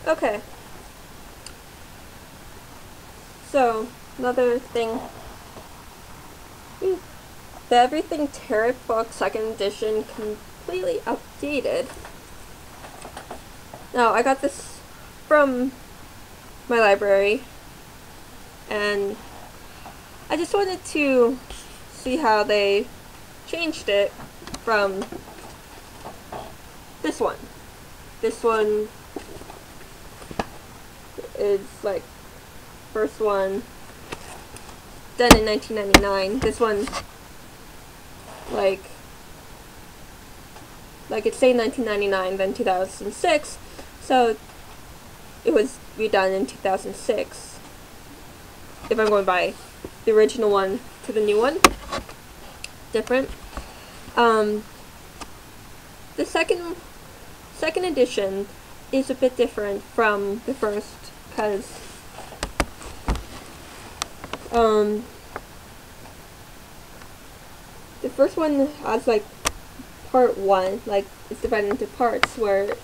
Okay. So, another thing. The Everything Tarot book, 2nd edition, completely updated. Now, I got this from my library, and I just wanted to see how they changed it from this one. This one is like first one done in 1999. This one like it's saying 1999, then 2006, so it was redone in 2006. If I'm going by the original one to the new one, different. The second edition is a bit different from the first, because the first one has like part 1, like it's divided into parts, where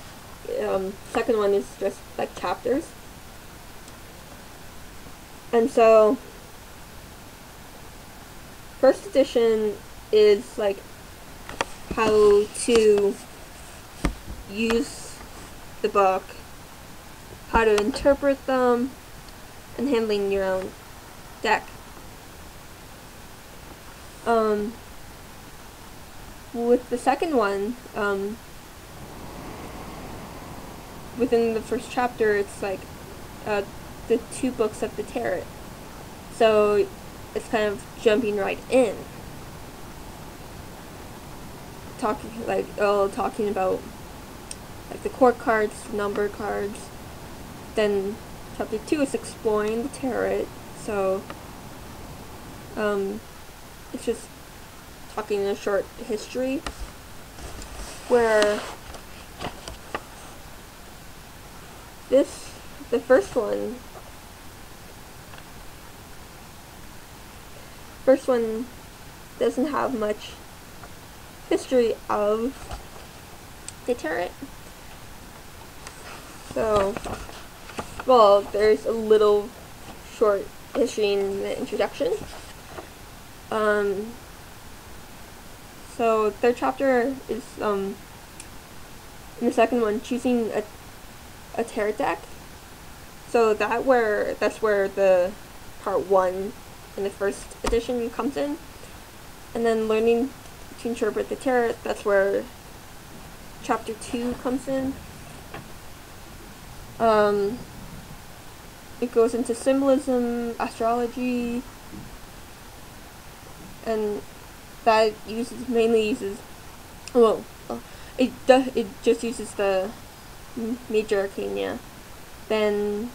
second one is just like chapters. And so first edition is like how to use the book, how to interpret them, and handling your own deck. With the second one, within the first chapter, it's like the 2 books of the tarot. So it's kind of jumping right in, talking about like the court cards, number cards. Then chapter 2 is exploring the tarot. So it's just talking in a short history, where the first one doesn't have much history of the tarot. So, well, there's a little short history in the introduction. So third chapter is in the second one, choosing a tarot deck. So that's where the part 1 in the first edition comes in. And then learning to interpret the tarot, that's where chapter 2 comes in. It goes into symbolism, astrology, and that mainly uses it just uses the major arcana, then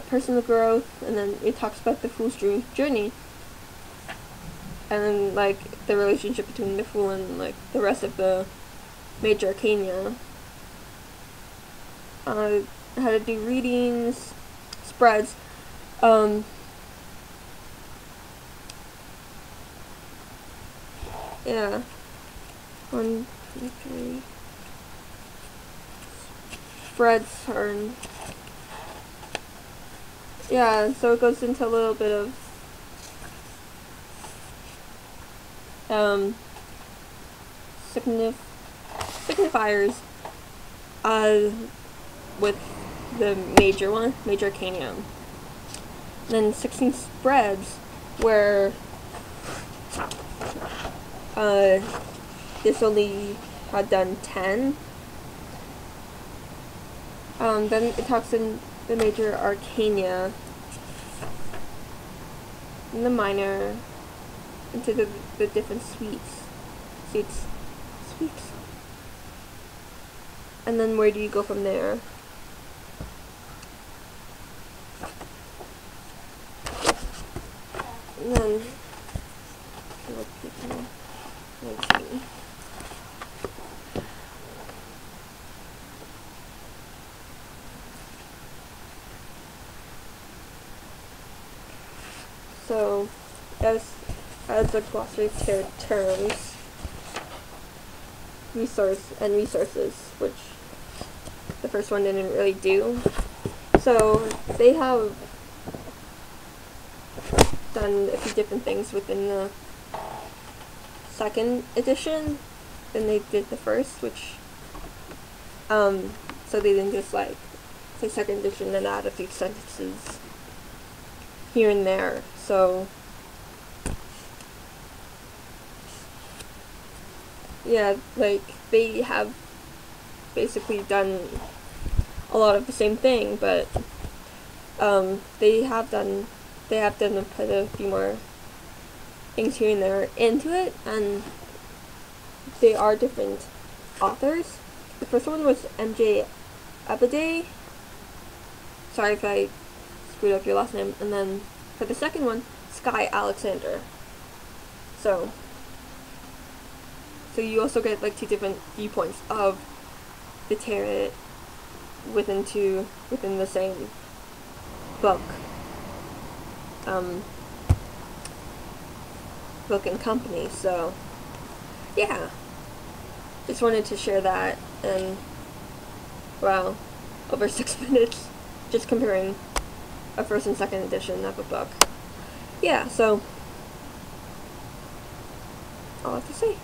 personal growth, and then it talks about the Fool's journey, and then like the relationship between the Fool and like the rest of the major arcana. How to do readings, spreads. Yeah. 1, 2, 3. Spreads are. Yeah, so it goes into a little bit of signifiers with the major arcana. Then 16 spreads, where this only had done 10. Then it talks in the major arcana, and the minor, into the different suites. And then where do you go from there? And then let's see. So, as a glossary of tarot terms, resources, which the first one didn't really do. So they have done a few different things within the second edition than they did the first, which so they didn't just like say second edition and add a few sentences here and there. So yeah, like they have basically done a lot of the same thing, but they have put a few more things here and there into it, and they are different authors. The first one was MJ Abade. Sorry if I screwed up your last name. And then for the second one, Sky Alexander. So you also get like two different viewpoints of the Tarot within the same book. Book and company. So yeah, just wanted to share that. And wow, over 6 minutes just comparing a first and second edition of a book. Yeah, so all I have to say.